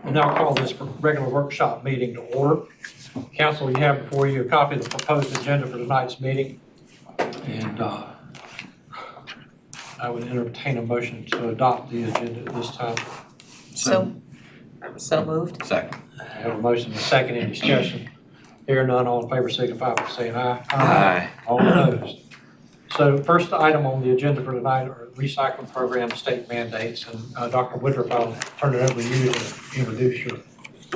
We'll now call this regular workshop meeting to order. Council, you have before you a copy of the proposed agenda for tonight's meeting. And I would entertain a motion to adopt the agenda at this time. So moved. Second. I have a motion and a second. Any discussion? Hear none, all in favor signify by saying aye. Aye. All opposed. So first item on the agenda for tonight are recycling program state mandates. And Dr. Woodruff, I'll turn it over to you to introduce your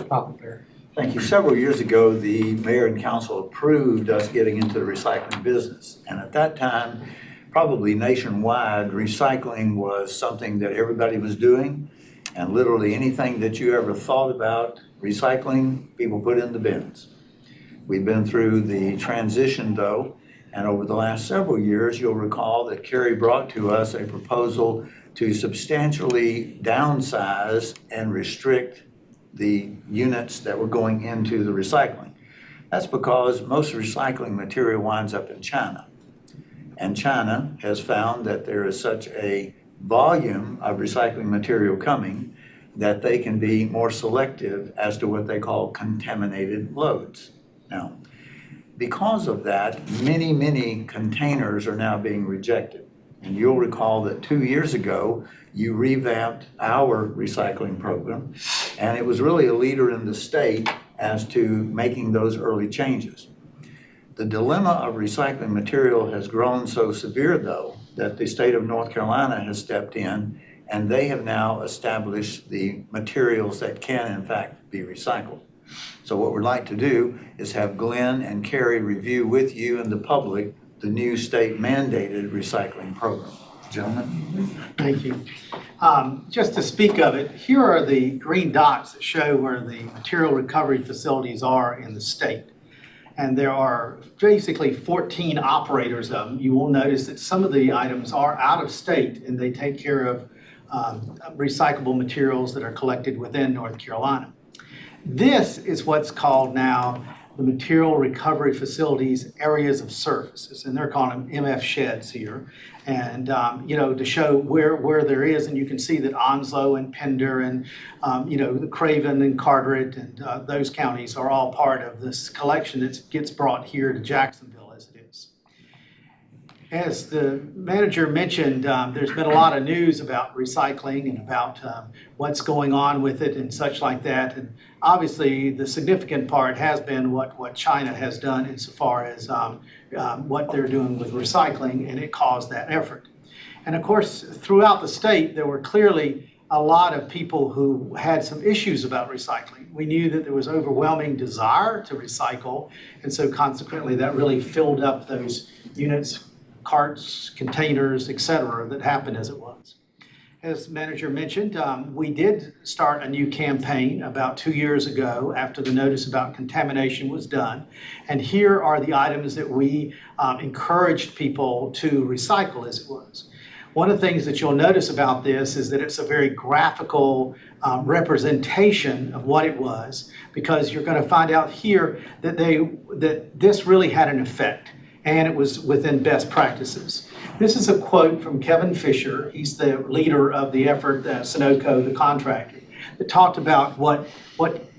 topic there. Thank you. Several years ago, the mayor and council approved us getting into the recycling business. And at that time, probably nationwide, recycling was something that everybody was doing. And literally anything that you ever thought about recycling, people put in the bins. We've been through the transition though, and over the last several years, you'll recall that Kerry brought to us a proposal to substantially downsize and restrict the units that were going into the recycling. That's because most recycling material winds up in China. And China has found that there is such a volume of recycling material coming that they can be more selective as to what they call contaminated loads. Now, because of that, many containers are now being rejected. And you'll recall that 2 years ago, you revamped our recycling program, and it was really a leader in the state as to making those early changes. The dilemma of recycling material has grown so severe, though, that the state of North Carolina has stepped in, and they have now established the materials that can, in fact, be recycled. So what we'd like to do is have Glenn and Kerry review with you and the public the new state mandated recycling program. Gentlemen. Thank you. Just to speak of it, here are the green dots that show where the material recovery facilities are in the state. And there are basically 14 operators of them. You will notice that some of the items are out of state and they take care of recyclable materials that are collected within North Carolina. This is what's called now the Material Recovery Facilities Areas of Services, and they're calling them MF sheds here. And, to show where there is, and you can see that Onslow and Pender and, the Craven and Carteret and those counties are all part of this collection that gets brought here to Jacksonville as it is. As the manager mentioned, there's been a lot of news about recycling and about what's going on with it and such like that. And obviously, the significant part has been what China has done insofar as what they're doing with recycling, and it caused that effort. And of course, throughout the state, there were clearly a lot of people who had some issues about recycling. We knew that there was overwhelming desire to recycle, and so consequently, that really filled up those units, carts, containers, etc., that happened as it was. As manager mentioned, we did start a new campaign about 2 years ago after the notice about contamination was done. And here are the items that we encouraged people to recycle as it was. One of the things that you'll notice about this is that it's a very graphical representation of what it was, because you're going to find out here that this really had an effect, and it was within best practices. This is a quote from Kevin Fisher. He's the leader of the effort, Sunoco, the contractor, that talked about what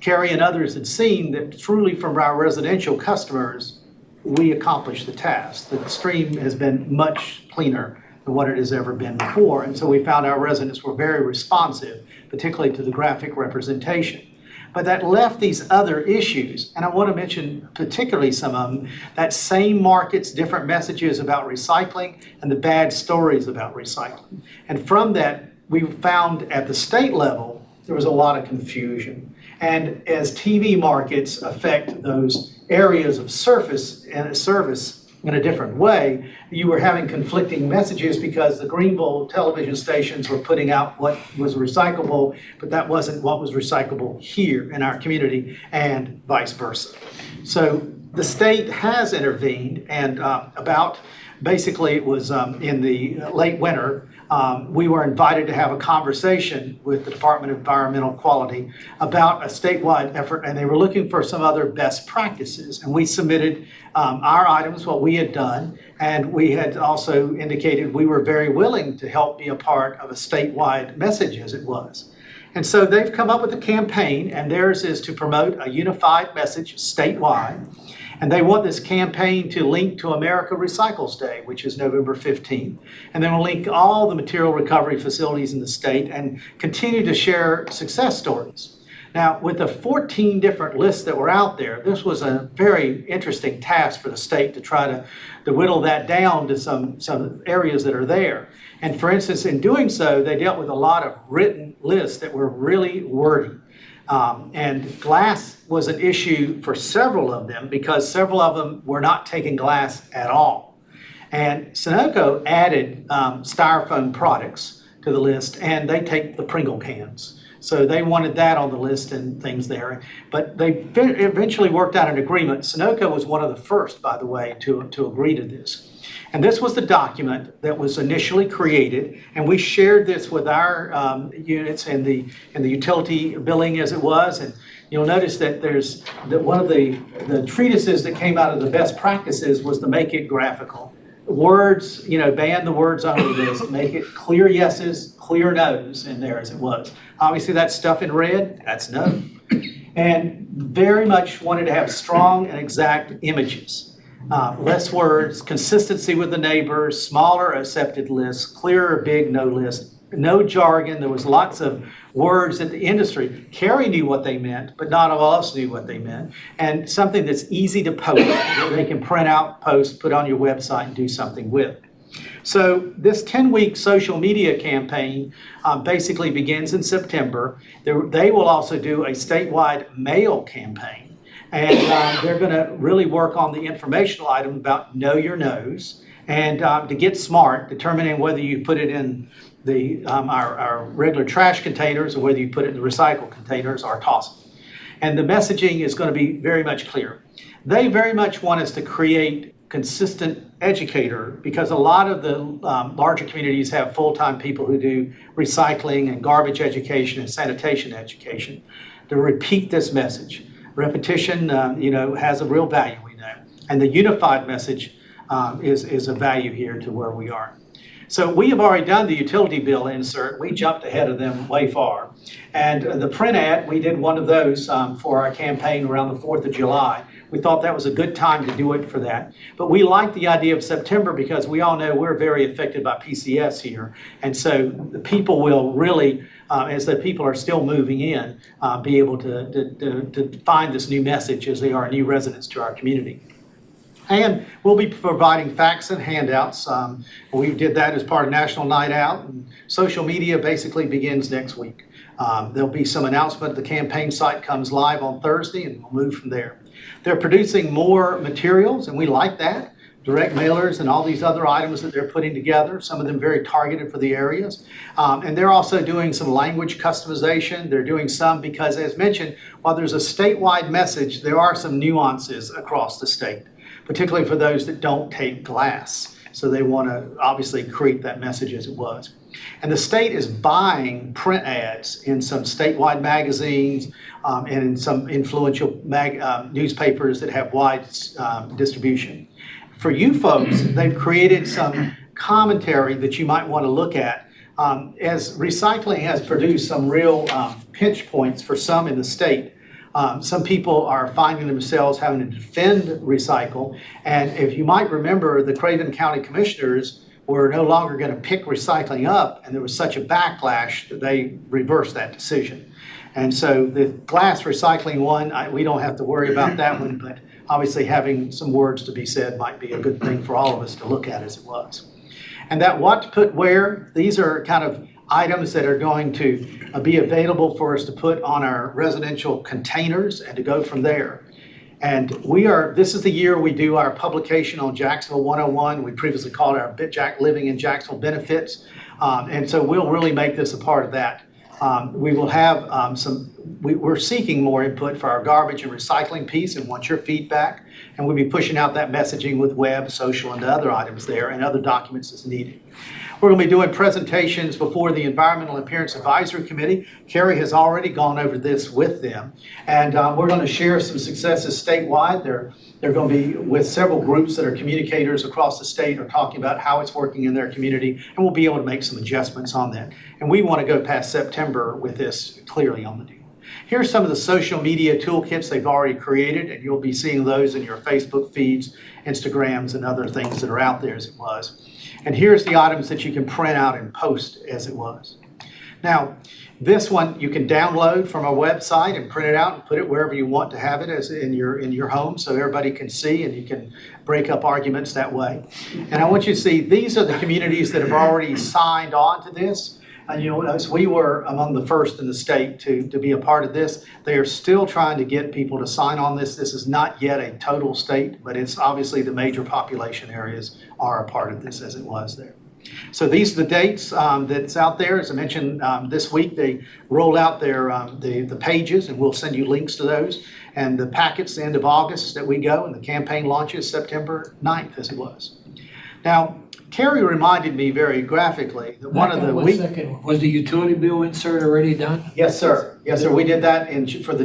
Kerry and others had seen, that truly from our residential customers, we accomplished the task. The stream has been much cleaner than what it has ever been before. And so we found our residents were very responsive, particularly to the graphic representation. But that left these other issues, and I want to mention particularly some of them, that same market's different messages about recycling and the bad stories about recycling. And from that, we found at the state level, there was a lot of confusion. And as TV markets affect those areas of service in a different way, you were having conflicting messages because the Greenville television stations were putting out what was recyclable, but that wasn't what was recyclable here in our community, and vice versa. So the state has intervened, and basically it was in the late winter, we were invited to have a conversation with the Department of Environmental Quality about a statewide effort, and they were looking for some other best practices. And we submitted our items, what we had done, and we had also indicated we were very willing to help be a part of a statewide message as it was. And so they've come up with a campaign, and theirs is to promote a unified message statewide. And they want this campaign to link to America Recycles Day, which is November 15th. And then we'll link all the material recovery facilities in the state and continue to share success stories. Now, with the 14 different lists that were out there, this was a very interesting task for the state to try to whittle that down to some areas that are there. And for instance, in doing so, they dealt with a lot of written lists that were really wordy. And glass was an issue for several of them because several of them were not taking glass at all. And Sunoco added styrofoam products to the list, and they take the Pringle cans. So they wanted that on the list and things there. But they eventually worked out an agreement. Sunoco was one of the first, by the way, to agree to this. And this was the document that was initially created, and we shared this with our units in the utility billing as it was. And you'll notice that one of the treatises that came out of the best practices was to make it graphical. Words, ban the words on the list, make it clear yeses, clear nos in there as it was. Obviously, that stuff in red, that's no. And very much wanted to have strong and exact images. Less words, consistency with the neighbors, smaller accepted lists, clearer big no list, no jargon. There was lots of words that the industry, Carrie knew what they meant, but not all of us knew what they meant. And something that's easy to post, that they can print out, post, put on your website and do something with. So this 10-week social media campaign basically begins in September. They will also do a statewide mail campaign. And they're going to really work on the informational item about know your no's and to get smart, determining whether you put it in our regular trash containers or whether you put it in the recycle containers or toss it. And the messaging is going to be very much clear. They very much want us to create consistent educator because a lot of the larger communities have full-time people who do recycling and garbage education and sanitation education to repeat this message. Repetition, has a real value, we know. And the unified message is a value here to where we are. So we have already done the utility bill insert. We jumped ahead of them way far. And the print ad, we did one of those for our campaign around the 4th of July. We thought that was a good time to do it for that. But we like the idea of September because we all know we're very affected by PCS here. And so the people will really, as the people are still moving in, be able to find this new message as they are new residents to our community. And we'll be providing facts and handouts. We did that as part of National Night Out. And social media basically begins next week. There'll be some announcement. The campaign site comes live on Thursday, and we'll move from there. They're producing more materials, and we like that. Direct mailers and all these other items that they're putting together, some of them very targeted for the areas. And they're also doing some language customization. They're doing some because, as mentioned, while there's a statewide message, there are some nuances across the state, particularly for those that don't take glass. So they want to obviously create that message as it was. And the state is buying print ads in some statewide magazines and in some influential newspapers that have wide distribution. For you folks, they've created some commentary that you might want to look at as recycling has produced some real pinch points for some in the state. Some people are finding themselves having to defend recycle. And if you might remember, the Craven County Commissioners were no longer going to pick recycling up, and there was such a backlash that they reversed that decision. And so the glass recycling one, we don't have to worry about that one, but obviously having some words to be said might be a good thing for all of us to look at as it was. And that what to put where, these are kind of items that are going to be available for us to put on our residential containers and to go from there. And this is the year we do our publication on Jacksonville 101. We previously called it our Living in Jacksonville Benefits. And so we'll really make this a part of that. We will have we're seeking more input for our garbage and recycling piece and want your feedback. And we'll be pushing out that messaging with web, social, and other items there and other documents as needed. We're going to be doing presentations before the Environmental Appearance Advisory Committee. Kerry has already gone over this with them. And we're going to share some successes statewide. They're going to be with several groups that are communicators across the state are talking about how it's working in their community, and we'll be able to make some adjustments on that. And we want to go past September with this clearly on the deal. Here's some of the social media toolkits they've already created, and you'll be seeing those in your Facebook feeds, Instagrams, and other things that are out there as it was. And here's the items that you can print out and post as it was. Now, this one you can download from our website and print it out and put it wherever you want to have it as in your home so everybody can see and you can break up arguments that way. And I want you to see these are the communities that have already signed on to this. And you'll notice we were among the first in the state to be a part of this. They are still trying to get people to sign on this. This is not yet a total state, but it's obviously the major population areas are a part of this as it was there. So these are the dates that's out there. As I mentioned, this week they roll out their the pages, and we'll send you links to those. And the packets, the end of August that we go, and the campaign launches September 9th as it was. Now, Kerry reminded me very graphically that one of the Wait a second, was the utility bill insert already done? Yes, sir. Yes, sir. We did that for the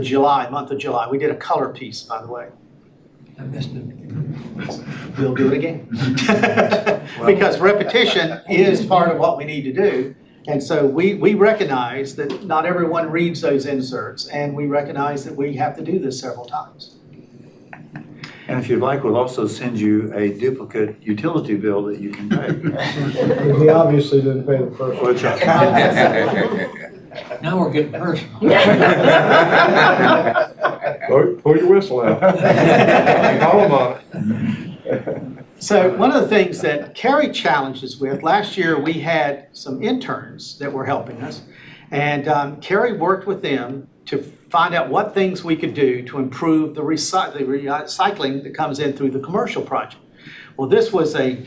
month of July. We did a color piece, by the way. I missed it. We'll do it again. Because repetition is part of what we need to do. And so we recognize that not everyone reads those inserts, and we recognize that we have to do this several times. And if you'd like, we'll also send you a duplicate utility bill that you can pay. He obviously didn't pay the first one. Which Now we're getting personal. Pull your whistle out. Call him on it. So one of the things that Kerry challenged us with, last year we had some interns that were helping us. And Kerry worked with them to find out what things we could do to improve the recycling that comes in through the commercial project. Well, this was a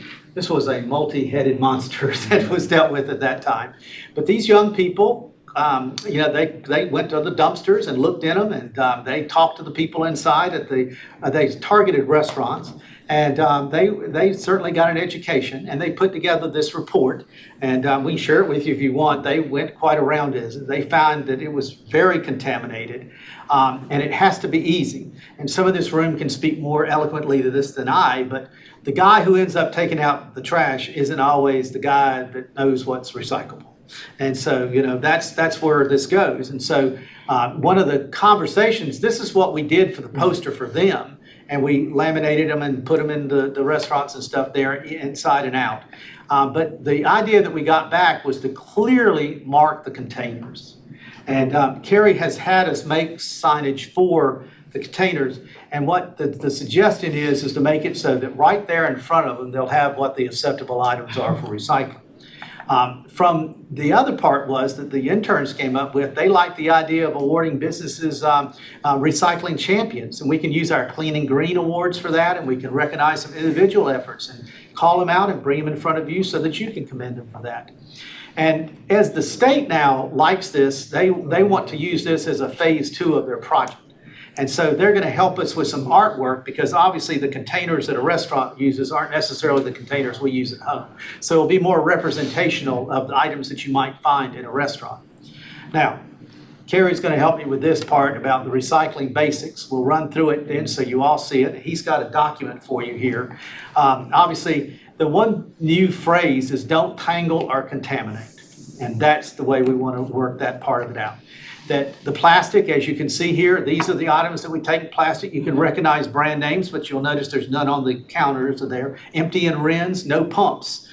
multi-headed monster that was dealt with at that time. But these young people, they went to the dumpsters and looked in them, and they talked to the people inside at they targeted restaurants. And they certainly got an education, and they put together this report, and we can share it with you if you want. They went quite around it. They found that it was very contaminated, and it has to be easy. And some of this room can speak more eloquently to this than I, but the guy who ends up taking out the trash isn't always the guy that knows what's recyclable. And so, that's where this goes. And so one of the conversations, this is what we did for the poster for them. And we laminated them and put them in the restaurants and stuff there inside and out. But the idea that we got back was to clearly mark the containers. And Kerry has had us make signage for the containers. And what the suggestion is to make it so that right there in front of them, they'll have what the acceptable items are for recycling. From the other part was that the interns came up with, they like the idea of awarding businesses recycling champions. And we can use our Clean and Green awards for that, and we can recognize some individual efforts and call them out and bring them in front of you so that you can commend them for that. And as the state now likes this, they want to use this as a phase 2 of their project. And so they're going to help us with some artwork, because obviously the containers that a restaurant uses aren't necessarily the containers we use at home. So it'll be more representational of the items that you might find in a restaurant. Now, Kerry's going to help me with this part about the recycling basics. We'll run through it then so you all see it. He's got a document for you here. Obviously, the one new phrase is don't tangle or contaminate. And that's the way we want to work that part of it out. That the plastic, as you can see here, these are the items that we take plastic. You can recognize brand names, but you'll notice there's none on the counters there. Empty and rins, no pumps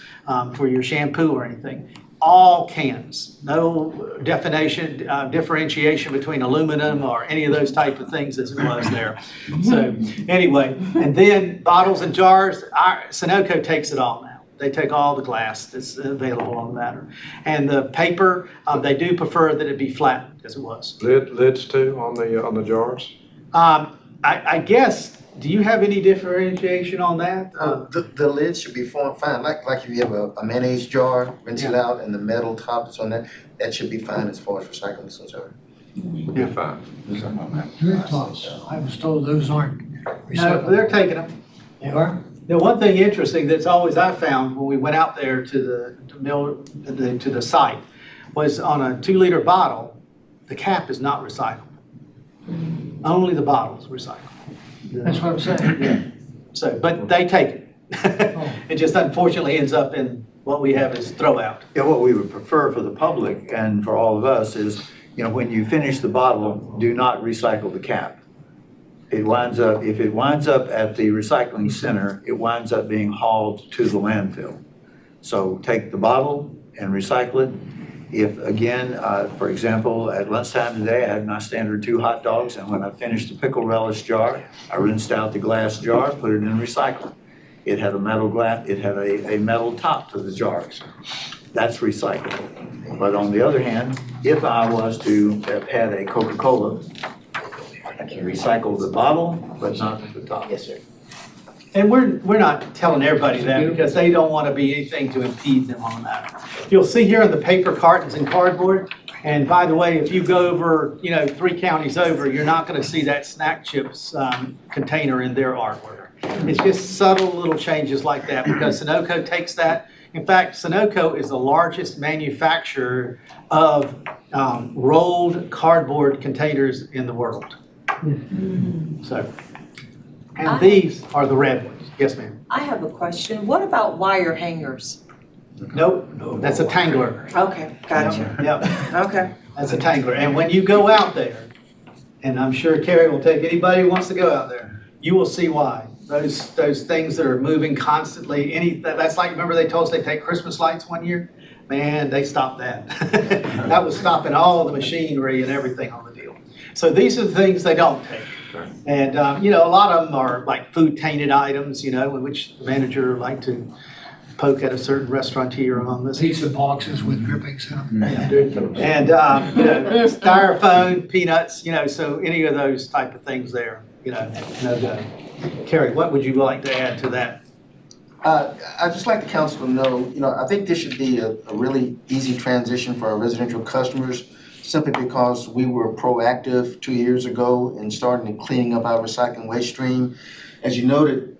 for your shampoo or anything. All cans, no differentiation between aluminum or any of those type of things as it was there. So anyway, and then bottles and jars, Sunoco takes it all now. They take all the glass that's available on the matter. And the paper, they do prefer that it be flattened as it was. Lids too on the jars? I guess, do you have any differentiation on that? The lid should be fine, like if you have a mayonnaise jar, rinse it out, and the metal top that's on that should be fine as far as recycling is concerned. You're fine. Your thoughts? I was told those aren't No, recyclable. they're taking them. They are? Now, one thing interesting that's always I found when we went out there to the site was on a 2-liter bottle, the cap is not recycled. Only the bottle's recycled. That's what I'm saying. Yeah. So, but they take it. It just unfortunately ends up in what we have is throw out. Yeah, what we would prefer for the public and for all of us is, when you finish the bottle, do not recycle the cap. It winds up, if it winds up at the recycling center, it winds up being hauled to the landfill. So take the bottle and recycle it. If, again, for example, at lunchtime today, I had my standard 2 hot dogs, and when I finished the pickle relish jar, I rinsed out the glass jar, put it in recycling. It had a metal a metal top to the jars. That's recyclable. But on the other hand, if I was to have had a Coca-Cola, I can recycle the bottle, but not the top. Yes, sir. And we're not telling everybody that because they don't want to be anything to impede them on that. You'll see here in the paper cartons and cardboard. And by the way, if you go over, 3 counties over, you're not going to see that snack chips container in their artwork. It's just subtle little changes like that because Sunoco takes that. In fact, Sunoco is the largest manufacturer of rolled cardboard containers in the world. So, and these are the red ones. Yes, ma'am. I have a question. What about wire hangers? Nope, that's a tangler. Okay, gotcha. Yep, Okay. that's a tangler. And when you go out there, and I'm sure Carrie will take anybody who wants to go out there, you will see why. Those things that are moving constantly, that's like, remember they told us they take Christmas lights one year? Man, they stopped that. That was stopping all the machinery and everything on the deal. So these are the things they don't take. And, a lot of them are like food tainted items, in which the manager like to poke at a certain restaurateur on this. Pizza boxes with drippings in them. And, styrofoam, peanuts, so any of those type of things there, no go. Carrie, what would you like to add to that? I'd just like the council to know, I think this should be a really easy transition for our residential customers, simply because we were proactive 2 years ago in starting to cleaning up our recycling waste stream. As you noted,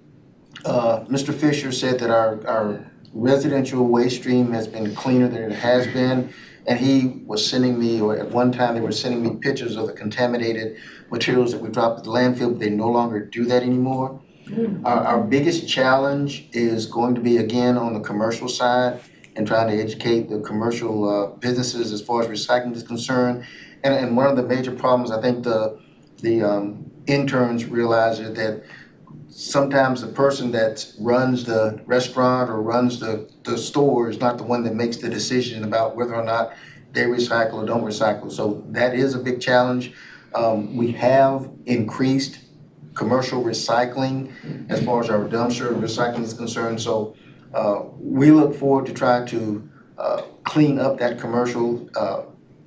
Mr. Fisher said that our residential waste stream has been cleaner than it has been. And he was sending me, or at one time they were sending me pictures of the contaminated materials that we dropped at the landfill, but they no longer do that anymore. Our biggest challenge is going to be, again, on the commercial side and trying to educate the commercial businesses as far as recycling is concerned. And one of the major problems, I think the interns realize is that sometimes the person that runs the restaurant or runs the store is not the one that makes the decision about whether or not they recycle or don't recycle. So that is a big challenge. We have increased commercial recycling as far as our dumpster recycling is concerned. So we look forward to trying to clean up that commercial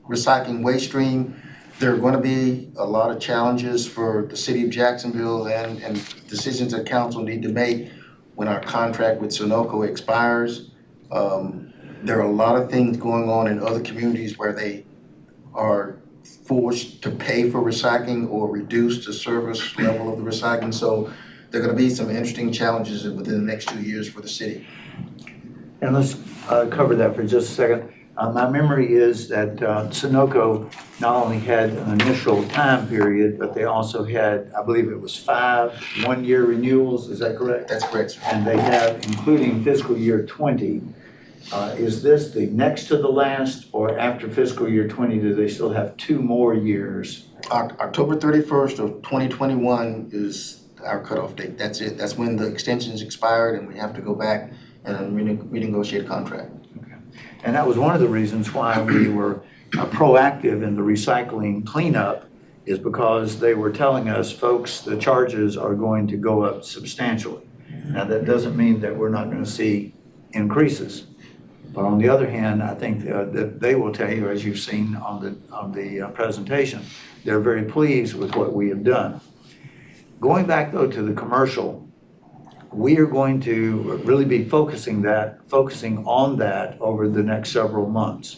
recycling waste stream. There are going to be a lot of challenges for the city of Jacksonville and decisions that council need to make when our contract with Sunoco expires. There are a lot of things going on in other communities where they are forced to pay for recycling or reduce the service level of the recycling. So there are going to be some interesting challenges within the next 2 years for the city. And let's cover that for just a second. My memory is that Sunoco not only had an initial time period, but they also had, I believe it was 5 one-year renewals, is that correct? That's correct, sir. And they have, including fiscal year 20, is this the next to the last, or after fiscal year 20, do they still have 2 more years? October 31st of 2021 is our cutoff date. That's it. That's when the extension's expired and we have to go back and renegotiate a contract. And that was one of the reasons why we were proactive in the recycling cleanup, is because they were telling us, folks, the charges are going to go up substantially. Now, that doesn't mean that we're not going to see increases. But on the other hand, I think that they will tell you, as you've seen on the presentation, they're very pleased with what we have done. Going back, though, to the commercial, we are going to really be focusing on that over the next several months.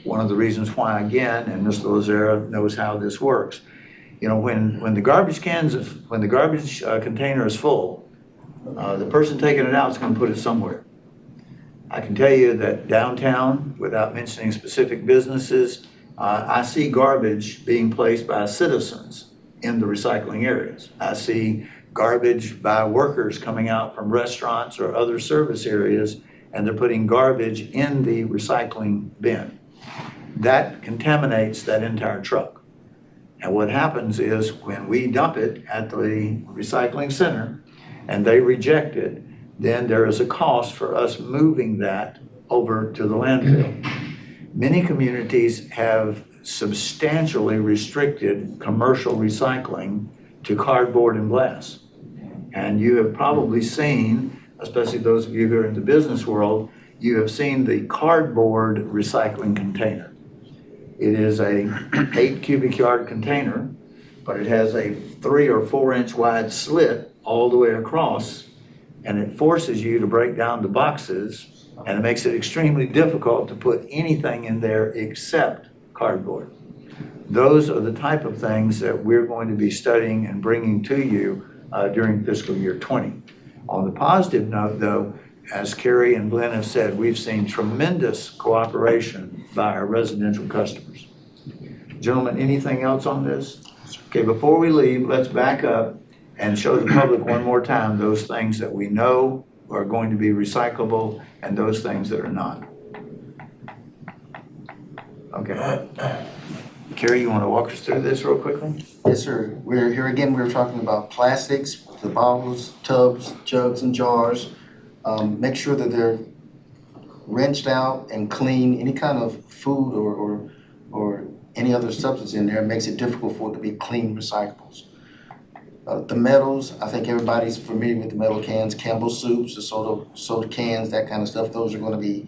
One of the reasons why, again, and Mr. Lazara knows how this works, when the garbage container is full, The person taking it out is gonna put it somewhere. I can tell you that downtown, without mentioning specific businesses, I see garbage being placed by citizens in the recycling areas. I see garbage by workers coming out from restaurants or other service areas, and they're putting garbage in the recycling bin. That contaminates that entire truck. And what happens is when we dump it at the recycling center and they reject it, then there is a cost for us moving that over to the landfill. Many communities have substantially restricted commercial recycling to cardboard and glass. And you have probably seen, especially those of you who are in the business world, you have seen the cardboard recycling container. It is a 8 cubic yard container, but it has a 3 or 4 inch wide slit all the way across, and it forces you to break down the boxes, and it makes it extremely difficult to put anything in there except cardboard. Those are the type of things that we're going to be studying and bringing to you during fiscal year 20. On the positive note, though, as Carrie and Glenn have said, we've seen tremendous cooperation by our residential customers. Gentlemen, anything else on this? Okay, before we leave, let's back up and show the public one more time those things that we know are going to be recyclable and those things that are not. Okay. Carrie, you want to walk us through this real quickly? Yes, sir. We're here again, we're talking about plastics, the bottles, tubs, jugs, and jars. Make sure that they're rinsed out and clean. Any kind of food or any other substance in there makes it difficult for it to be clean recyclables. The metals, I think everybody's familiar with the metal cans, Campbell's soups, the soda cans, that kind of stuff. Those are going to be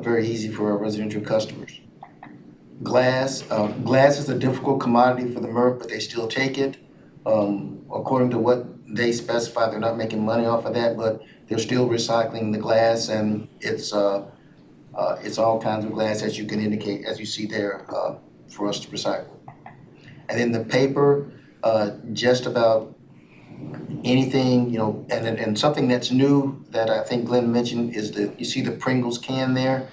very easy for our residential customers. Glass is a difficult commodity for the MRF, but they still take it. According to what they specify, they're not making money off of that, but they're still recycling the glass, and it's all kinds of glass, as you can indicate, as you see there, for us to recycle. And then the paper, just about anything, and something that's new that I think Glenn mentioned is you see the Pringles can there.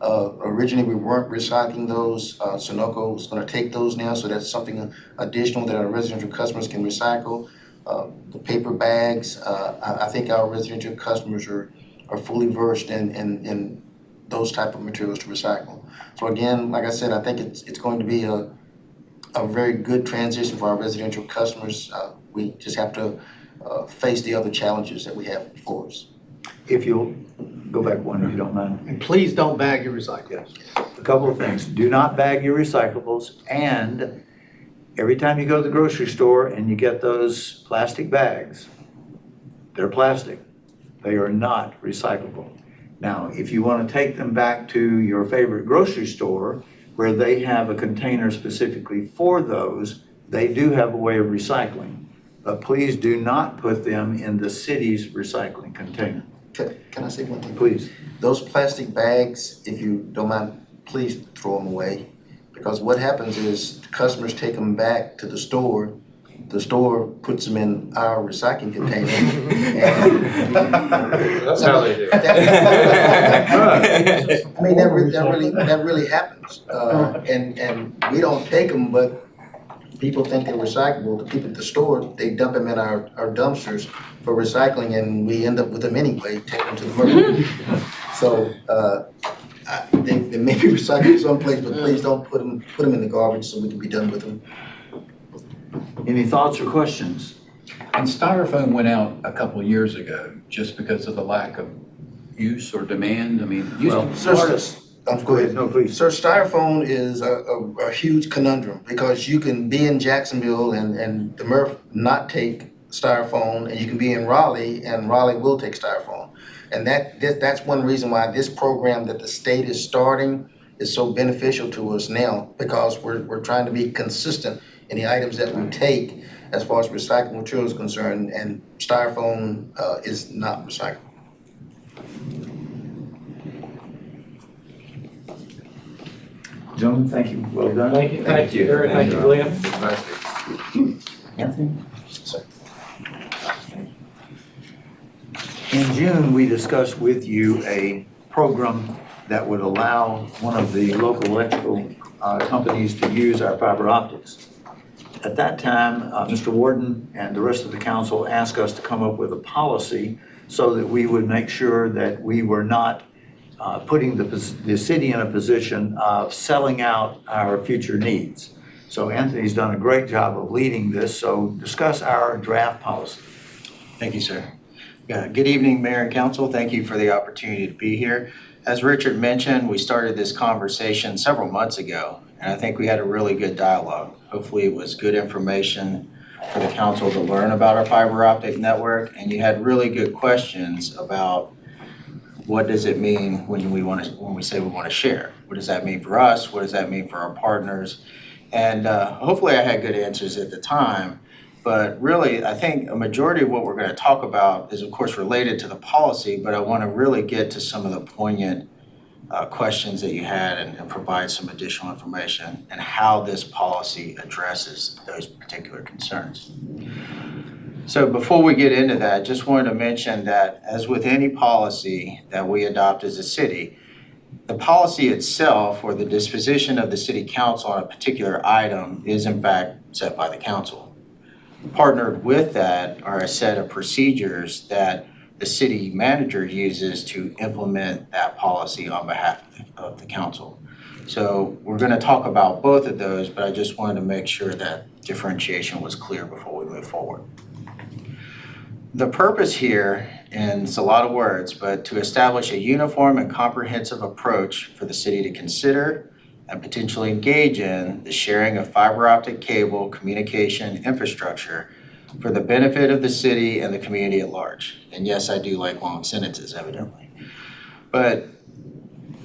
Originally, we weren't recycling those. Sunoco is going to take those now, so that's something additional that our residential customers can recycle. The paper bags, I think our residential customers are fully versed in those type of materials to recycle. So again, like I said, I think it's going to be a very good transition for our residential customers. We just have to face the other challenges that we have before us. If you'll go back one, if you don't mind. And please don't bag your recyclables. A couple of things. Do not bag your recyclables, and every time you go to the grocery store and you get those plastic bags, they're plastic. They are not recyclable. Now, if you want to take them back to your favorite grocery store where they have a container specifically for those, they do have a way of recycling. But please do not put them in the city's recycling container. Can I say one thing? Please. Those plastic bags, if you don't mind, please throw them away. Because what happens is customers take them back to the store puts them in our recycling container. That's how they do it. I mean, that really happens. And we don't take them, but people think they're recyclable. The people at the store, they dump them in our dumpsters for recycling, and we end up with them anyway, take them to the MRF. So they may be recycled someplace, but please don't put them in the garbage so we can be done with them. Any thoughts or questions? And styrofoam went out a couple of years ago just because of the lack of use or demand. I mean, Well, Go ahead. No, please. Sir, styrofoam is a huge conundrum because you can be in Jacksonville and the MRF not take styrofoam, and you can be in Raleigh and Raleigh will take styrofoam. And that's one reason why this program that the state is starting is so beneficial to us now, because we're trying to be consistent in the items that we take as far as recycled material is concerned, and styrofoam is not recyclable. Gentlemen, thank you. Well done. Thank you, Gary, thank you, Glenn. Anthony? In June, we discussed with you a program that would allow one of the local electrical companies to use our fiber optics. At that time, Mr. Warden and the rest of the council asked us to come up with a policy so that we would make sure that we were not putting the city in a position of selling out our future needs. So Anthony's done a great job of leading this, so discuss our draft policy. Thank you, sir. Yeah, good evening, Mayor and Council. Thank you for the opportunity to be here. As Richard mentioned, we started this conversation several months ago, and I think we had a really good dialogue. Hopefully it was good information for the council to learn about our fiber optic network, and you had really good questions about what does it mean when we say we want to share? What does that mean for us? What does that mean for our partners? And hopefully I had good answers at the time. But really, I think a majority of what we're going to talk about is, of course, related to the policy, but I want to really get to some of the poignant questions that you had and provide some additional information and how this policy addresses those particular concerns. So before we get into that, just wanted to mention that as with any policy that we adopt as a city, the policy itself or the disposition of the city council on a particular item is in fact set by the council. Partnered with that are a set of procedures that the city manager uses to implement that policy on behalf of the council. So we're going to talk about both of those, but I just wanted to make sure that differentiation was clear before we move forward. The purpose here, and it's a lot of words, but to establish a uniform and comprehensive approach for the city to consider and potentially engage in the sharing of fiber optic cable communication infrastructure for the benefit of the city and the community at large. And yes, I do like long sentences, evidently. But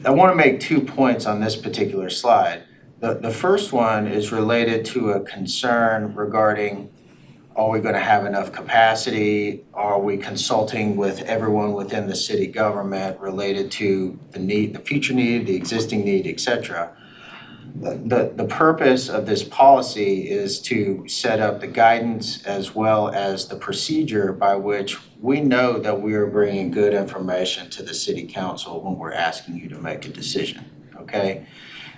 I want to make 2 points on this particular slide. The first one is related to a concern regarding, are we going to have enough capacity? Are we consulting with everyone within the city government related to the need, the future need, the existing need, et cetera? The purpose of this policy is to set up the guidance as well as the procedure by which we know that we are bringing good information to the city council when we're asking you to make a decision, okay?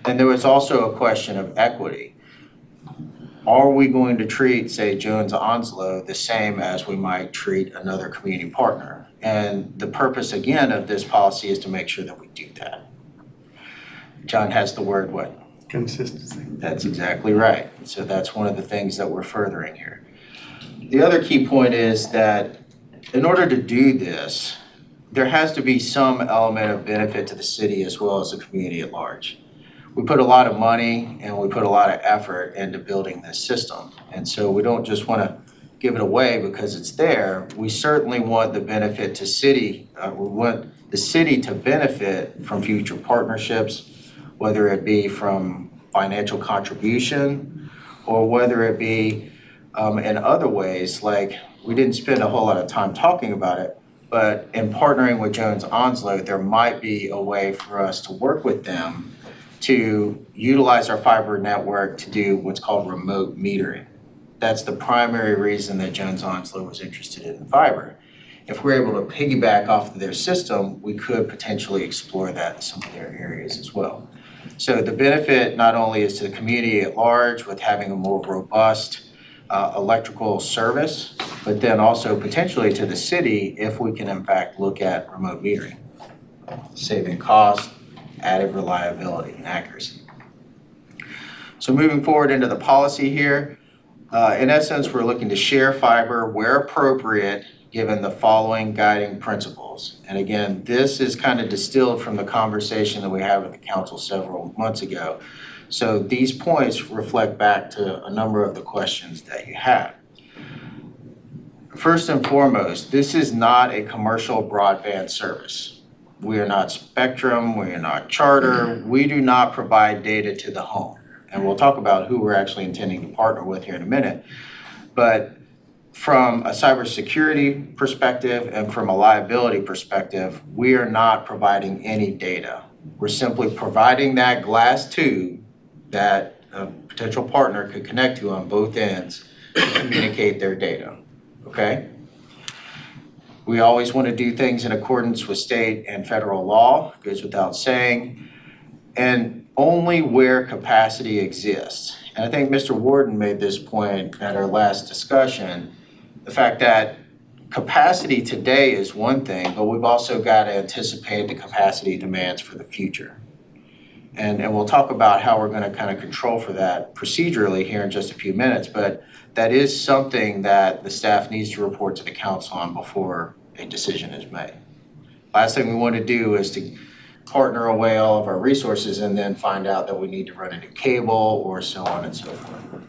And there was also a question of equity. Are we going to treat, say, Jones Onslow the same as we might treat another community partner? And the purpose, again, of this policy is to make sure that we do that. John has the word what? Consistency. That's exactly right. So that's one of the things that we're furthering here. The other key point is that in order to do this, there has to be some element of benefit to the city as well as the community at large. We put a lot of money and we put a lot of effort into building this system. And so we don't just want to give it away because it's there. We certainly want the benefit to city. We want the city to benefit from future partnerships, whether it be from financial contribution or whether it be in other ways, like we didn't spend a whole lot of time talking about it, but in partnering with Jones Onslow, there might be a way for us to work with them to utilize our fiber network to do what's called remote metering. That's the primary reason that Jones Onslow was interested in fiber. If we're able to piggyback off of their system, we could potentially explore that in some of their areas as well. So the benefit not only is to the community at large with having a more robust electrical service, but then also potentially to the city if we can in fact look at remote metering, saving cost, added reliability and accuracy. So moving forward into the policy here, in essence, we're looking to share fiber where appropriate given the following guiding principles. And again, this is kind of distilled from the conversation that we had with the council several months ago. So these points reflect back to a number of the questions that you had. First and foremost, this is not a commercial broadband service. We are not Spectrum, we are not Charter, we do not provide data to the home. And we'll talk about who we're actually intending to partner with here in a minute. But from a cybersecurity perspective and from a liability perspective, we are not providing any data. We're simply providing that glass tube that a potential partner could connect to on both ends to communicate their data, okay? We always want to do things in accordance with state and federal law, goes without saying, and only where capacity exists. And I think Mr. Warden made this point at our last discussion, the fact that capacity today is one thing, but we've also got to anticipate the capacity demands for the future. And we'll talk about how we're going to kind of control for that procedurally here in just a few minutes, but that is something that the staff needs to report to the council on before a decision is made. Last thing we want to do is to partner away all of our resources and then find out that we need to run a new cable or so on and so forth.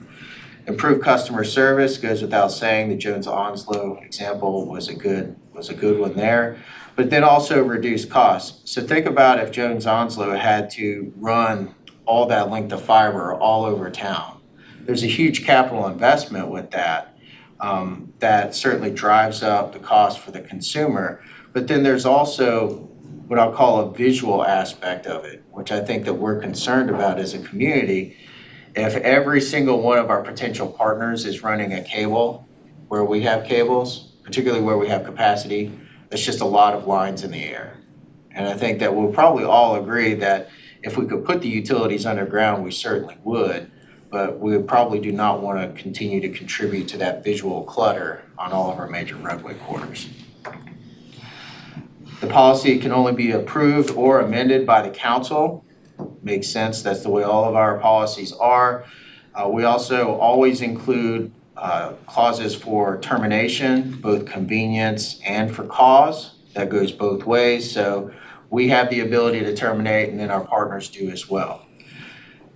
Improve customer service goes without saying. The Jones Onslow example was a good one there. But then also reduce costs. So think about if Jones Onslow had to run all that length of fiber all over town. There's a huge capital investment with that. That certainly drives up the cost for the consumer. But then there's also what I'll call a visual aspect of it, which I think that we're concerned about as a community. If every single one of our potential partners is running a cable where we have cables, particularly where we have capacity, that's just a lot of lines in the air. And I think that we'll probably all agree that if we could put the utilities underground, we certainly would, but we probably do not want to continue to contribute to that visual clutter on all of our major roadway corridors. The policy can only be approved or amended by the council. Makes sense, that's the way all of our policies are. We also always include clauses for termination, both convenience and for cause. That goes both ways. So we have the ability to terminate and then our partners do as well.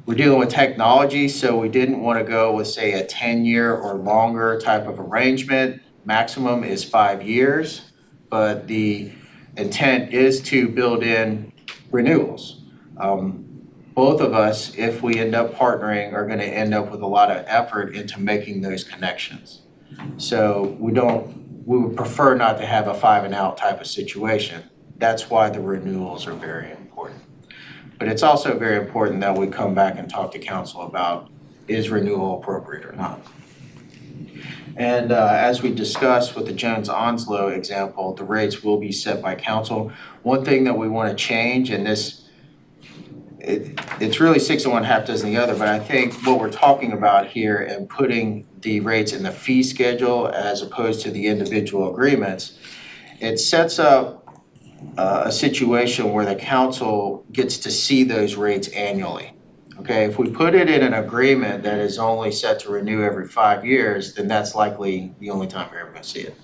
We're dealing with technology, so we didn't want to go with, say, a 10-year or longer type of arrangement. Maximum is 5 years, but the intent is to build in renewals. Both of us, if we end up partnering, are going to end up with a lot of effort into making those connections. So we would prefer not to have a 5 and out type of situation. That's why the renewals are very important. But it's also very important that we come back and talk to council about, is renewal appropriate or not? And as we discussed with the Jones Onslow example, the rates will be set by council. One thing that we want to change, and it's really 6 of one, half dozen the other, but I think what we're talking about here and putting the rates in the fee schedule as opposed to the individual agreements, it sets up a situation where the council gets to see those rates annually. Okay, if we put it in an agreement that is only set to renew every 5 years, then that's likely the only time you're ever going to see it.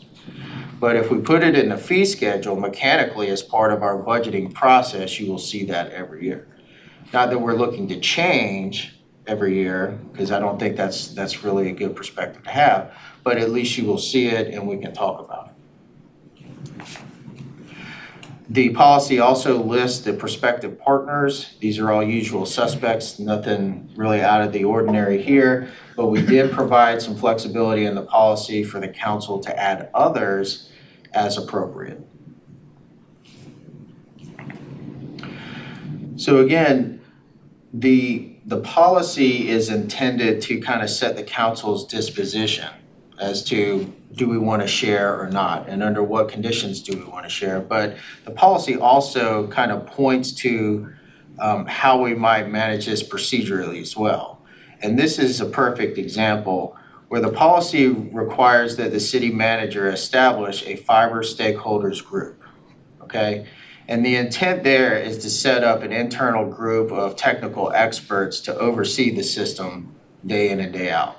But if we put it in the fee schedule mechanically as part of our budgeting process, you will see that every year. Not that we're looking to change every year, because I don't think that's really a good perspective to have, but at least you will see it and we can talk about it. The policy also lists the prospective partners. These are all usual suspects, nothing really out of the ordinary here, but we did provide some flexibility in the policy for the council to add others as appropriate. So again, the policy is intended to kind of set the council's disposition as to, do we want to share or not, and under what conditions do we want to share. But the policy also kind of points to how we might manage this procedurally as well. And this is a perfect example where the policy requires that the city manager establish a fiber stakeholders group, okay? And the intent there is to set up an internal group of technical experts to oversee the system day in and day out.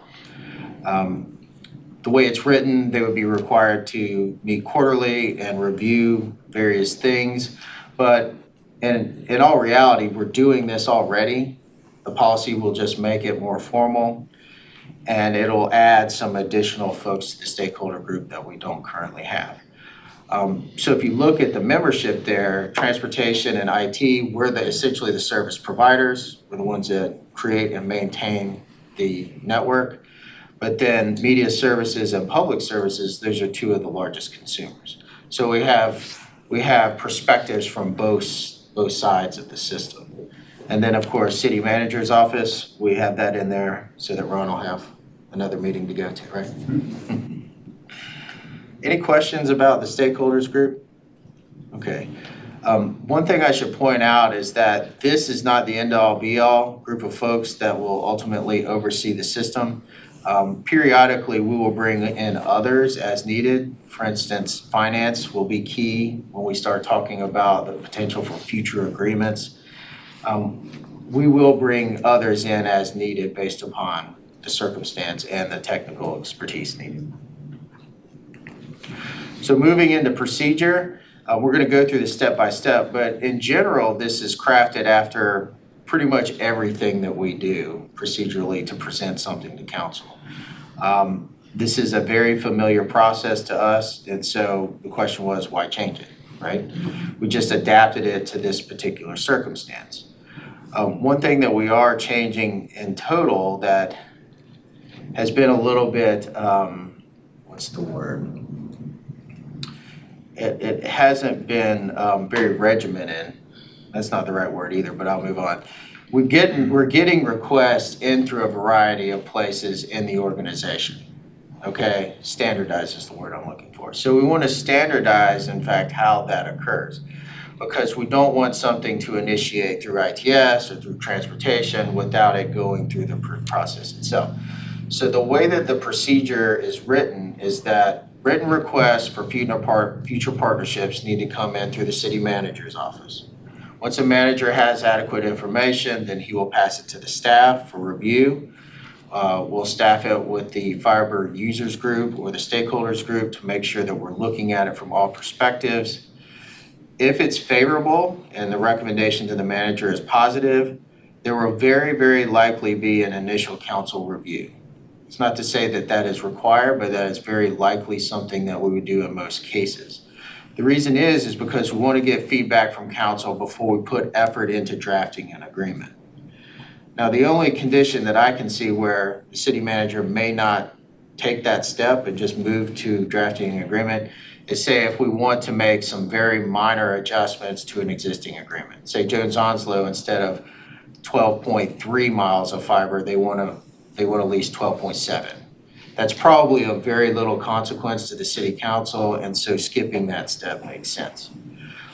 The way it's written, they would be required to meet quarterly and review various things. But in all reality, we're doing this already. The policy will just make it more formal, and it'll add some additional folks to the stakeholder group that we don't currently have. So if you look at the membership there, transportation and IT, we're essentially the service providers. We're the ones that create and maintain the network. But then media services and public services, those are 2 of the largest consumers. So we have perspectives from both sides of the system. And then, of course, city manager's office, we have that in there so that Ron will have another meeting to go to, right? Any questions about the stakeholders group? Okay. One thing I should point out is that this is not the end-all be-all group of folks that will ultimately oversee the system. Periodically, we will bring in others as needed. For instance, finance will be key when we start talking about the potential for future agreements. We will bring others in as needed based upon the circumstance and the technical expertise needed. So moving into procedure, we're going to go through this step by step, but in general, this is crafted after pretty much everything that we do procedurally to present something to council. This is a very familiar process to us, and so the question was, why change it, right? We just adapted it to this particular circumstance. One thing that we are changing in total that has been a little bit, what's the word? It hasn't been very regimented. That's not the right word either, but I'll move on. We're getting requests in through a variety of places in the organization. Okay, standardize is the word I'm looking for. So we want to standardize, in fact, how that occurs, because we don't want something to initiate through ITS or through transportation without it going through the process itself. So the way that the procedure is written is that written requests for future partnerships need to come in through the city manager's office. Once a manager has adequate information, then he will pass it to the staff for review. We'll staff it with the fiber users group or the stakeholders group to make sure that we're looking at it from all perspectives. If it's favorable and the recommendation to the manager is positive, there will very, very likely be an initial council review. It's not to say that that is required, but that is very likely something that we would do in most cases. The reason is because we want to get feedback from council before we put effort into drafting an agreement. Now, the only condition that I can see where the city manager may not take that step and just move to drafting an agreement is, say, if we want to make some very minor adjustments to an existing agreement. Say Jones Onslow, instead of 12.3 miles of fiber, they want to lease 12.7. That's probably of very little consequence to the city council, and so skipping that step makes sense.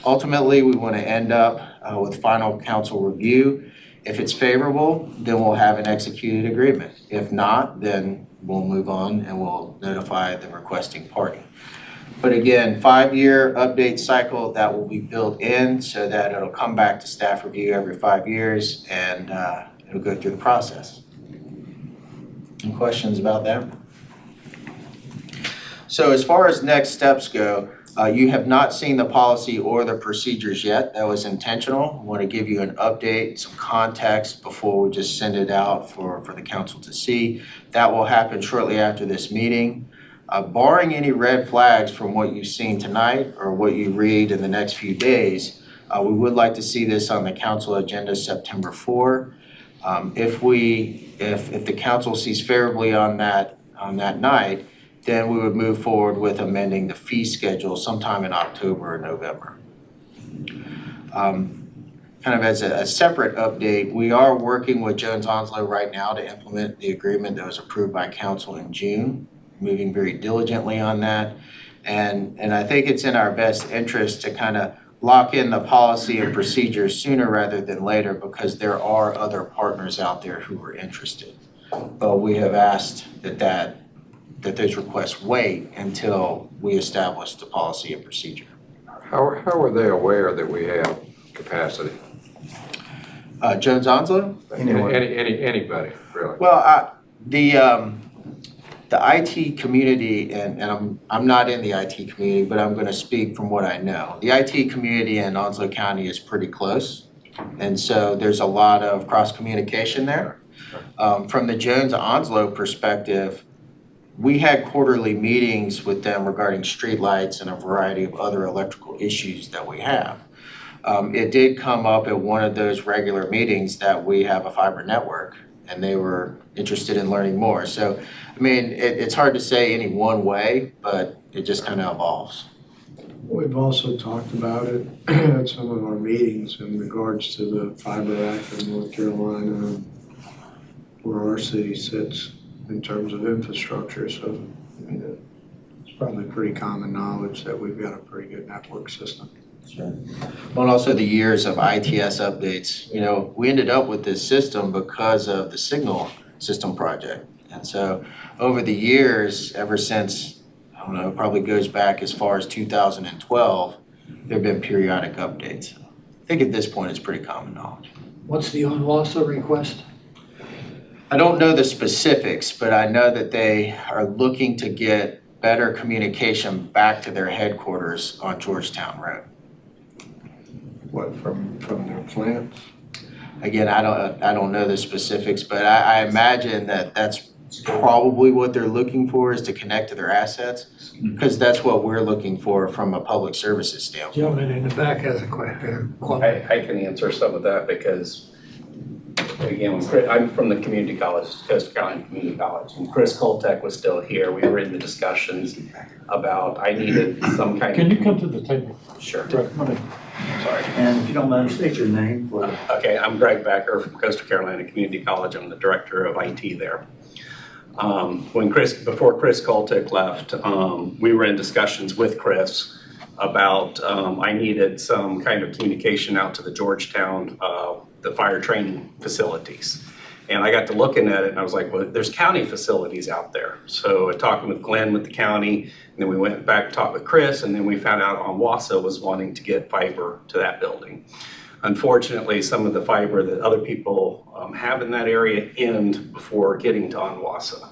Ultimately, we want to end up with final council review. If it's favorable, then we'll have an executed agreement. If not, then we'll move on and we'll notify the requesting party. But again, 5-year update cycle, that will be built in so that it'll come back to staff review every 5 years, and it'll go through the process. Any questions about that? So as far as next steps go, you have not seen the policy or the procedures yet. That was intentional. I want to give you an update, some context before we just send it out for the council to see. That will happen shortly after this meeting. Barring any red flags from what you've seen tonight or what you read in the next few days, we would like to see this on the council agenda September 4. If the council sees favorably on that night, then we would move forward with amending the fee schedule sometime in October or November. Kind of as a separate update, we are working with Jones Onslow right now to implement the agreement that was approved by council in June, moving very diligently on that. And I think it's in our best interest to kind of lock in the policy and procedures sooner rather than later, because there are other partners out there who are interested. But we have asked that those requests wait until we establish the policy and procedure. How are they aware that we have capacity? Jones Onslow? Anybody, really? Well, the IT community, and I'm not in the IT community, but I'm going to speak from what I know. The IT community in Onslow County is pretty close, and so there's a lot of cross communication there. From the Jones Onslow perspective, we had quarterly meetings with them regarding streetlights and a variety of other electrical issues that we have. It did come up at one of those regular meetings that we have a fiber network, and they were interested in learning more. So, I mean, it's hard to say any one way, but it just kind of evolves. We've also talked about it at some of our meetings in regards to the Fiber Act in North Carolina, where our city sits in terms of infrastructure. So, I mean, it's probably pretty common knowledge that we've got a pretty good network system. Well, also the years of ITS updates, you know, we ended up with this system because of the signal system project. And so over the years, ever since, I don't know, it probably goes back as far as 2012, there've been periodic updates. I think at this point, it's pretty common knowledge. What's the ONWASA request? I don't know the specifics, but I know that they are looking to get better communication back to their headquarters on Georgetown Road. What, from their plants? Again, I don't know the specifics, but I imagine that that's probably what they're looking for, is to connect to their assets, because that's what we're looking for from a public services standpoint. Gentleman in the back has a question. I can answer some of that because, again, I'm from the community college, Coastal Carolina Community College, and Chris Koltek was still here. We were in the discussions about, I needed some kind of. Can you come to the table? Sure. Sorry. And if you don't mind, state your name for the. Okay, I'm Greg Becker from Coastal Carolina Community College. I'm the director of IT there. Before Chris Koltek left, we were in discussions with Chris about, I needed some kind of communication out to the Georgetown, the fire training facilities. And I got to looking at it and I was like, well, there's county facilities out there. So talking with Glenn with the county, and then we went back and talked with Chris, and then we found out ONWASA was wanting to get fiber to that building. Unfortunately, some of the fiber that other people have in that area end before getting to ONWASA.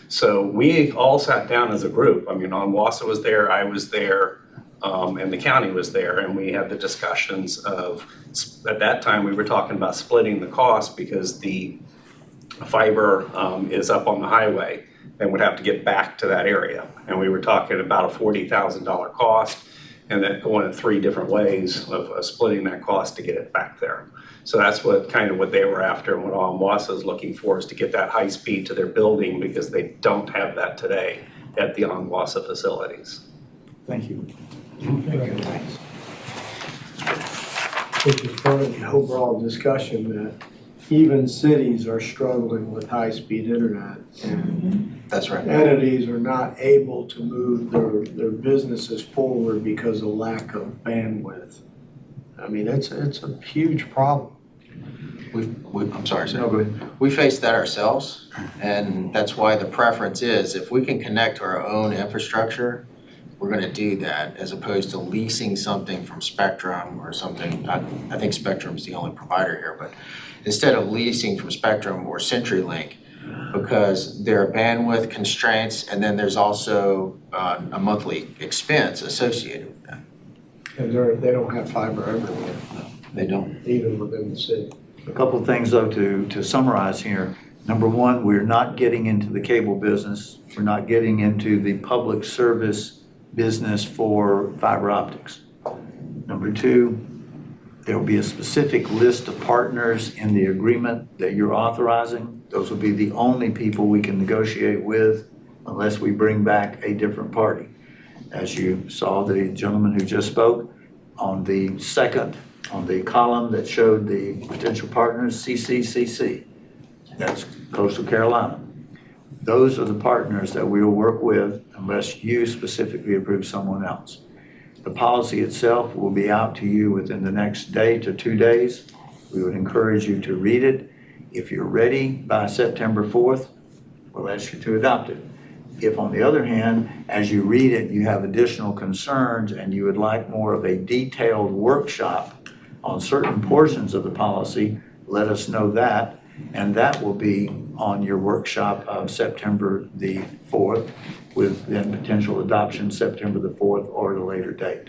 So we all sat down as a group. I mean, ONWASA was there, I was there, and the county was there, and we had the discussions of, at that time, we were talking about splitting the cost because the fiber is up on the highway and would have to get back to that area. And we were talking about a $40,000 cost, and then going in 3 different ways of splitting that cost to get it back there. So that's what they were after, and what ONWASA is looking for is to get that high speed to their building, because they don't have that today at the ONWASA facilities. Thank you. Which is part of the overall discussion that even cities are struggling with high-speed internet. And That's right. entities are not able to move their businesses forward because of lack of bandwidth. I mean, it's a huge problem. I'm sorry, sir. No, go ahead. We face that ourselves, and that's why the preference is, if we can connect to our own infrastructure, we're gonna do that, as opposed to leasing something from Spectrum or something. I think Spectrum's the only provider here, but instead of leasing from Spectrum or CenturyLink, because there are bandwidth constraints, and then there's also a monthly expense associated with that. And they don't have fiber everywhere, They don't. even within the city. A couple of things though to summarize here. Number one, we're not getting into the cable business. We're not getting into the public service business for fiber optics. Number two, there will be a specific list of partners in the agreement that you're authorizing. Those will be the only people we can negotiate with unless we bring back a different party. As you saw, the gentleman who just spoke, on the second, on the column that showed the potential partners, CCCC, that's Coastal Carolina. Those are the partners that we will work with unless you specifically approve someone else. The policy itself will be out to you within the next day to 2 days. We would encourage you to read it. If you're ready by September 4th, we'll ask you to adopt it. If, on the other hand, as you read it, you have additional concerns and you would like more of a detailed workshop on certain portions of the policy, let us know that, and that will be on your workshop of September the 4th, with then potential adoption September the 4th or the later date.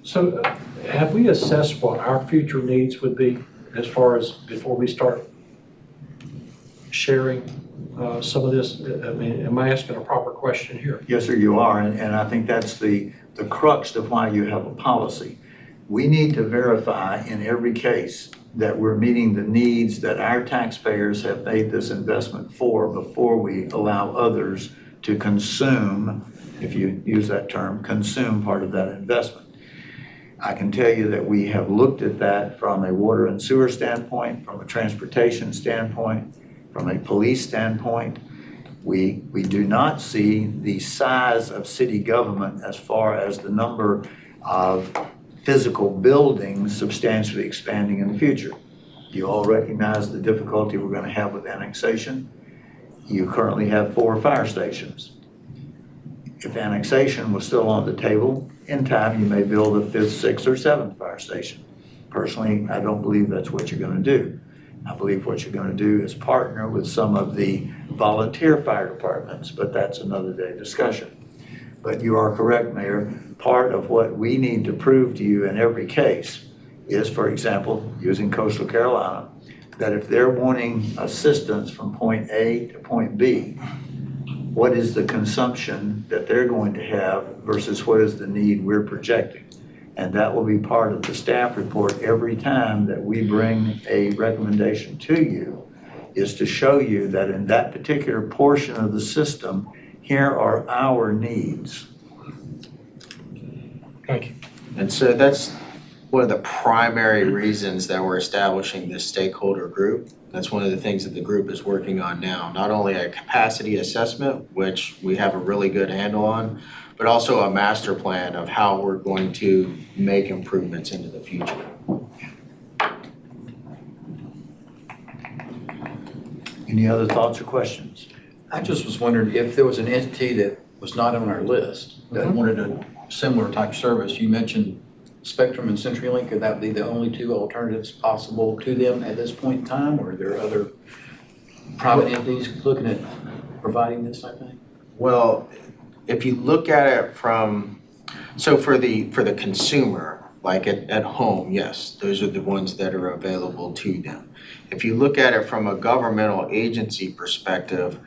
So have we assessed what our future needs would be as far as before we start sharing some of this? I mean, am I asking a proper question here? Yes, sir, you are, and I think that's the crux of why you have a policy. We need to verify in every case that we're meeting the needs that our taxpayers have made this investment for before we allow others to consume, if you use that term, consume part of that investment. I can tell you that we have looked at that from a water and sewer standpoint, from a transportation standpoint, from a police standpoint, We do not see the size of city government as far as the number of physical buildings substantially expanding in the future. You all recognize the difficulty we're going to have with annexation. You currently have 4 fire stations. If annexation was still on the table, in time you may build a 5th, 6th, or 7th fire station. Personally, I don't believe that's what you're going to do. I believe what you're going to do is partner with some of the volunteer fire departments, but that's another day discussion. But you are correct, Mayor. Part of what we need to prove to you in every case is, for example, using Coastal Carolina, that if they're wanting assistance from point A to point B, what is the consumption that they're going to have versus what is the need we're projecting? And that will be part of the staff report every time that we bring a recommendation to you, is to show you that in that particular portion of the system, here are our needs. Thank you. And so that's one of the primary reasons that we're establishing this stakeholder group. That's one of the things that the group is working on now. Not only a capacity assessment, which we have a really good handle on, but also a master plan of how we're going to make improvements into the future. Any other thoughts or questions? I just was wondering if there was an entity that was not on our list that wanted a similar type service. You mentioned Spectrum and CenturyLink. Could that be the only 2 alternatives possible to them at this point in time, or are there other private entities looking at providing this type of thing? Well, if you look at it from, so for the consumer, like at home, yes, those are the ones that are available to them. If you look at it from a governmental agency perspective,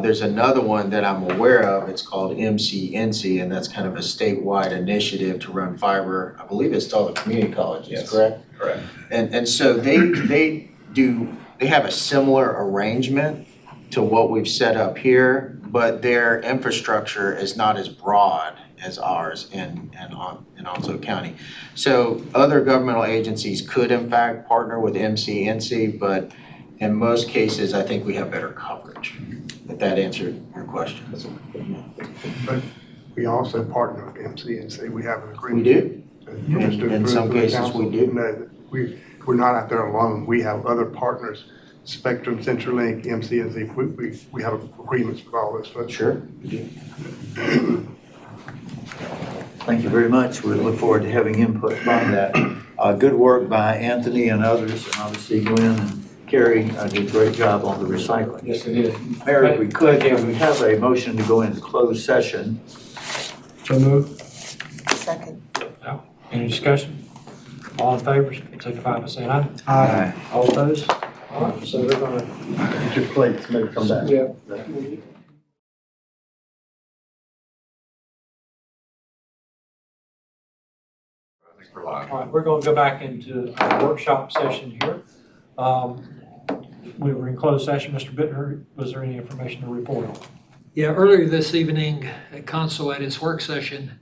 there's another one that I'm aware of. It's called MCNC, and that's kind of a statewide initiative to run fiber. I believe it's to all the community colleges, Yes. correct? Correct. And so they have a similar arrangement to what we've set up here, but their infrastructure is not as broad as ours in Onslow County. So other governmental agencies could in fact partner with MCNC, but in most cases, I think we have better coverage. If that answered your question. But we also partner with MCNC. We have an We agreement. do? In some cases, we do. No, we're not out there alone. We have other partners, Spectrum, CenturyLink, MCNC. We have agreements with all those folks. Sure. Thank you very much. We look forward to having input from that. Good work by Anthony and others, and obviously Glenn and Kerry did a great job on the recycling. Yes, it is. Mayor, if we could, we have a motion to go into closed session. So move. Second. Any discussion? All in favor, signify by saying aye. Aye. All opposed? All right, so we're gonna. Get your plates, maybe come back. Yeah. All right, we're going to go back into our workshop session here. We were in closed session. Mr. Bittner, was there any information to report on? Yeah, earlier this evening at council at its work session,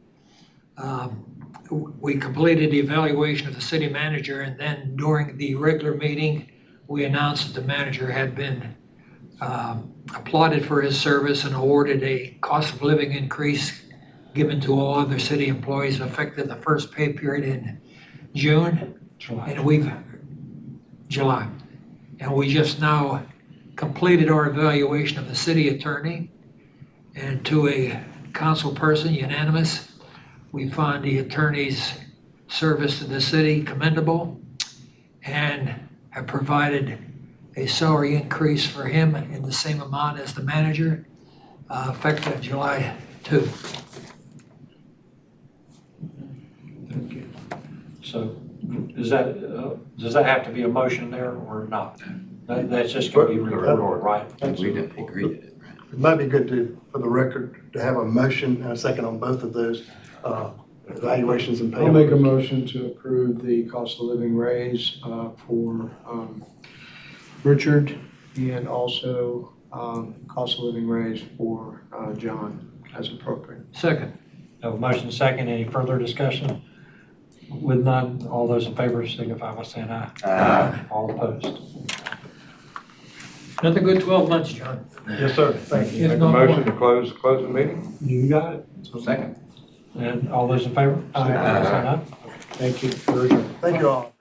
we completed the evaluation of the city manager, and then during the regular meeting, we announced that the manager had been applauded for his service and awarded a cost of living increase given to all other city employees effective the first pay period in June. July. And July. And we just now completed our evaluation of the city attorney. And to a council person, unanimous, we find the attorney's service to the city commendable and have provided a salary increase for him in the same amount as the manager, effective July 2. So does that have to be a motion there or not? That's just going to be reported, right? We didn't agree to it. It might be good to, for the record, to have a motion and a second on both of those evaluations and I'll make a payments. motion to approve the cost of living raise for Richard, and also cost of living raise for John as appropriate. Second. No motion second. Any further discussion? With none, all those in favor signify by saying aye. Aye. All opposed. Another good 12 months, John. Yes, sir. Thank you. If Make a not motion more. to close the meeting? You got it. Second. And all those in favor? Aye. Say aye. Thank you. We're adjourned. Thank you all.